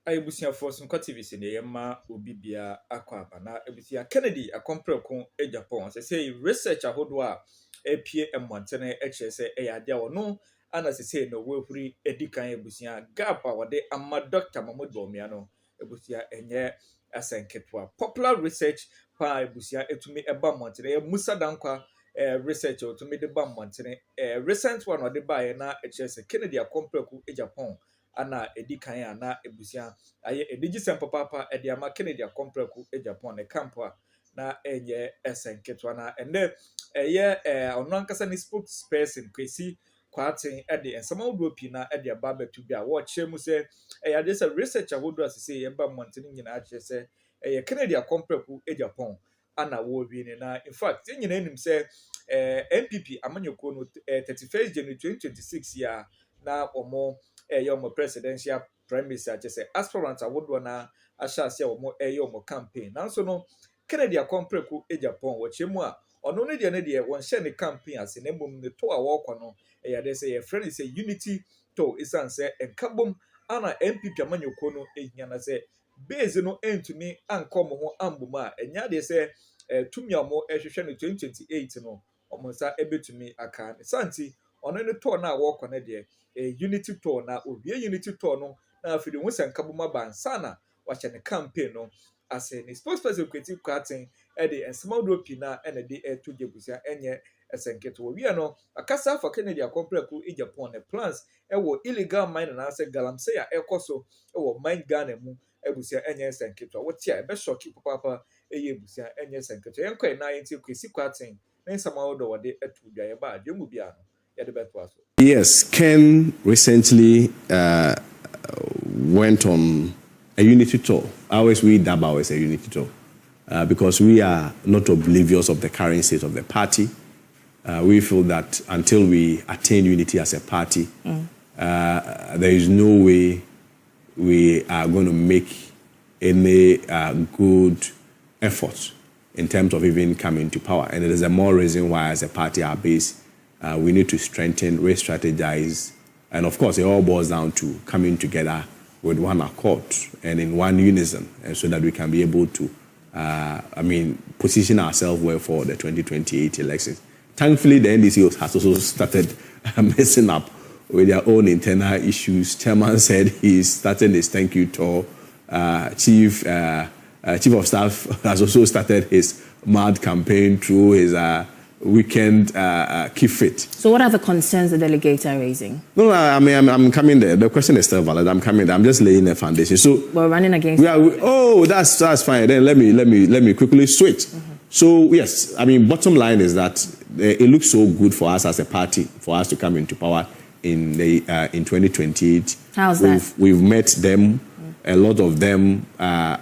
Abusia for some activities in the Yama Ubibia Aquabana, Abusia Kennedy, a compreko Agyapong. Say research a hodwa APA and Montana HSA Aya no, and as I say, no will free Edikan Abusia Gapa or de Ama Dr. Mahmoud Bawumia Abusia enye asenketwa. Popular research pa Abusia etumi eba Montana Musa Dankwa research to me the bam Montana recent one or the buy na HSA Kennedy a compreko Agyapong. Ana edikan ana ebusia aye edigi papa edi ama Kennedy akompreku Agyapong ne campo na enye esenketwa na ende eye ono ankasa ni spokesperson kwesi kwatin edi ensama odopi na edi aba betu bia wo chemu se ade se research ahodo asese ye ba montini nyina ache se Kennedy akompreku Agyapong ana wo wi ni na in fact nyina enim se MPP amanyoko no 31st January 2026 ya na omo yomo presidential prime minister just say aspirants awodo na ashase omo yomo campaign nanso no Kennedy akompreku Agyapong wachemu a ono ne de won share ne campaign ase na mbom ne to a wokọ no de say your friend say unity to isan say enkabom ana MPP amanyoko no ehia na say base no entumi ankom ho amboma enya de say tumi omo ehwehwe no 2028 no omo sa ebetumi aka santi ono ne to na wokọ ne de unity tour na owie unity tour no na afidi hu senkabuma bansana wache ne campaign no ase ne spokesperson kweti kwaten de ensamadopi na ene de to jebusia enye esenketo owie no akasa for Kennedy akompreku Agyapong ne plans wo illegal mine na ase galamsey a ekoso wo mine Ghana mu ebusia enye esenketo wotia ebe shoki papa eye ebusia enye esenketo yenko na yenti kwesi kwaten na ensamadodo wode etu bia ye ba dwemu bia no. Yes, Ken recently went on a unity tour. I always read Dabao as a unity tour because we are not oblivious of the current state of the party. We feel that until we attain unity as a party, there is no way we are going to make any good effort in terms of even coming to power. And it is a more reason why as a party our base we need to strengthen, re-strategize, and of course it all boils down to coming together with one accord and in one unison, and so that we can be able to, position ourselves well for the 2028 elections. Thankfully, the NDC has also started messing up with their own internal issues. Chairman said he's starting his thank you tour. Chief of Staff has also started his mad campaign through his weekend keep fit. So what are the concerns the delegates are raising? No, I'm coming there. The question is still valid. I'm coming there. I'm just laying a foundation. So we're running against. That's fine. Then let me quickly switch. So yes, bottom line is that it looks so good for us as a party for us to come into power in 2028. How's that? We've met them. A lot of them are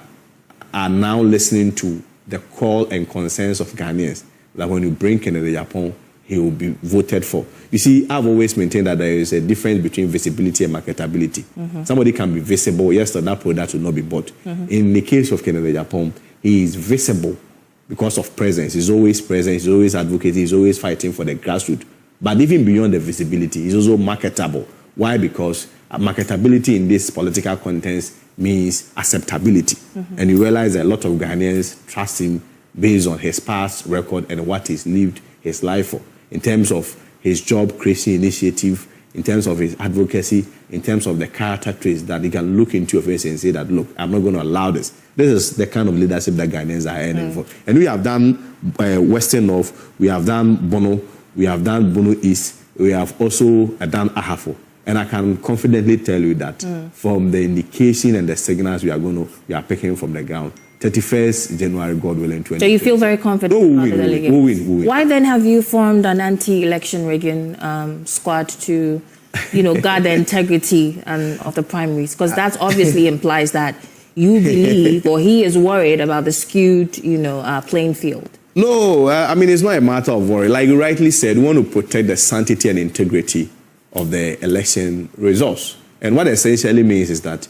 now listening to the call and concerns of Ghanaians. That when you bring Kennedy Agyapong, he will be voted for. You see, I've always maintained that there is a difference between visibility and marketability. Somebody can be visible, yes, so that product will not be bought. In the case of Kennedy Agyapong, he is visible because of presence. He's always present, he's always advocating, he's always fighting for the grassroots. But even beyond the visibility, he's also marketable. Why? Because marketability in this political context means acceptability. And you realize that a lot of Ghanaians trust him based on his past record and what he's lived his life for, in terms of his job creation initiative, in terms of his advocacy, in terms of the character traits that he can look into your face and say that, look, I'm not going to allow this. This is the kind of leadership that Ghanaians are heading for. And we have done Western North, we have done Bono, we have done Bono East, we have also done Ahafo. And I can confidently tell you that from the indication and the signals we are picking from the ground, 31st January, God willing, 2020. So you feel very confident about the delegates? We'll win. Why then have you formed an anti-election rigging squad to, guard the integrity of the primaries? Because that obviously implies that you believe, or he is worried about the skewed, playing field. No, it's not a matter of worry. Like you rightly said, we want to protect the sanctity and integrity of the election results. And what essentially means is that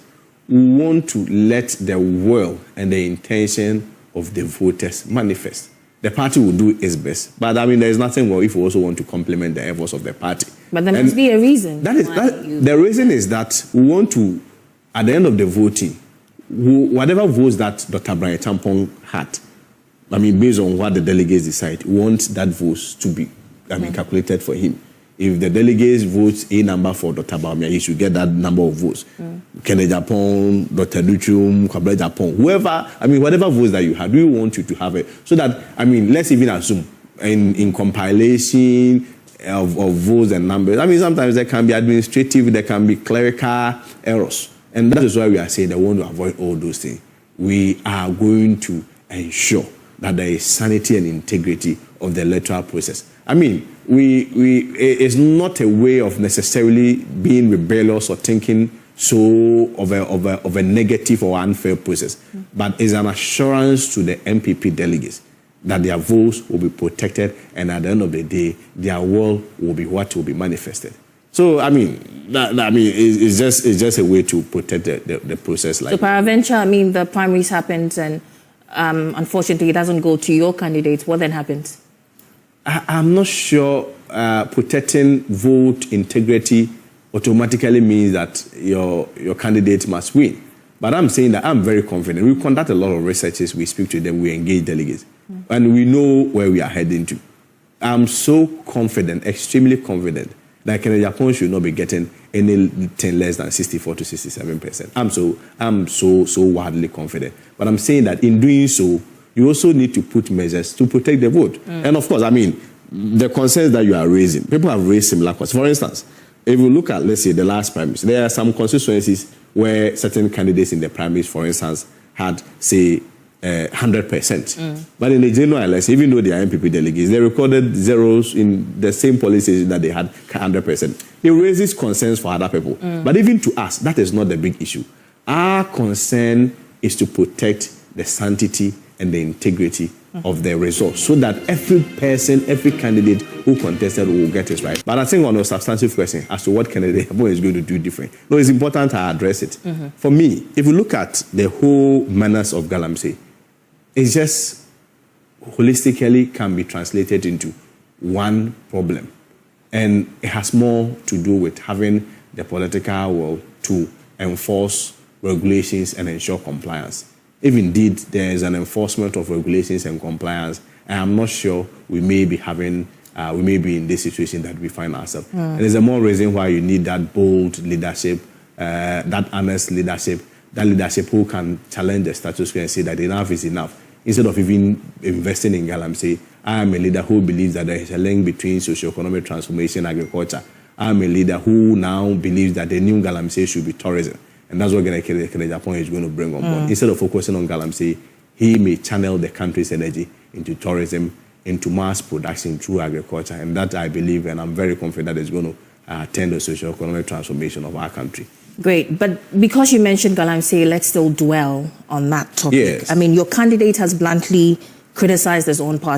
we want to let the will and the intention of the voters manifest. The party will do its best. But there is nothing wrong if we also want to complement the efforts of the party. But there must be a reason. The reason is that we want to, at the end of the voting, whatever votes that Dr. Bryan had, I mean, based on what the delegates decide, we want that votes to be, calculated for him. If the delegates vote a number for Dr. Bawumia, he should get that number of votes. Agyapong, Dr. Duchum, Agyapong, whoever, whatever votes that you had, we want you to have it. So that, let's even assume in compilation of votes and numbers, sometimes there can be administrative, there can be clerical errors. And that is why we are saying that we want to avoid all those things. We are going to ensure that there is sanity and integrity of the electoral process. It's not a way of necessarily being rebellious or thinking so of a negative or unfair process, but it's an assurance to the MPP delegates that their votes will be protected, and at the end of the day, their will be what will be manifested. So, it's just a way to protect the process. So, peradventure, the primaries happens and unfortunately it doesn't go to your candidates. What then happens? I'm not sure protecting vote integrity automatically means that your candidate must win. But I'm saying that I'm very confident. We conduct a lot of researches, we speak to them, we engage delegates, and we know where we are heading to. I'm so confident, extremely confident, that Agyapong should not be getting anything less than 64 to 67%. I'm so wildly confident. But I'm saying that in doing so, you also need to put measures to protect the vote. And of course, the concerns that you are raising, people have raised similar concerns. For instance, if you look at, let's say, the last primaries, there are some constituencies where certain candidates in the primaries, for instance, had, say, 100%. But in the general election, even though they are MPP delegates, they recorded zeros in the same policies that they had 100%. It raises concerns for other people. But even to us, that is not the big issue. Our concern is to protect the sanctity and the integrity of the results, so that every person, every candidate who contested will get it right. But I think on a substantive question as to what candidate is going to do different, no, it's important to address it. For me, if you look at the whole manners of Galamsey, it's just holistically can be translated into one problem. And it has more to do with having the political will to enforce regulations and ensure compliance. If indeed there is an enforcement of regulations and compliance, I am not sure we may be in this situation that we find ourselves. And there's a more reason why you need that bold leadership, that honest leadership, that leadership who can challenge the status quo and say that enough is enough. Instead of even investing in Galamsey, I am a leader who believes that there is a link between socio-economic transformation and agriculture. I am a leader who now believes that the new Galamsey should be tourism. And that's what Agyapong is going to bring on board. Instead of focusing on Galamsey, he may channel the country's energy into tourism, into mass production through agriculture. And that, I believe, and I'm very confident that is going to tend the socio-economic transformation of our country. Great. But because you mentioned Galamsey, let's still dwell on that topic. Yes. Your candidate has bluntly criticized his own party.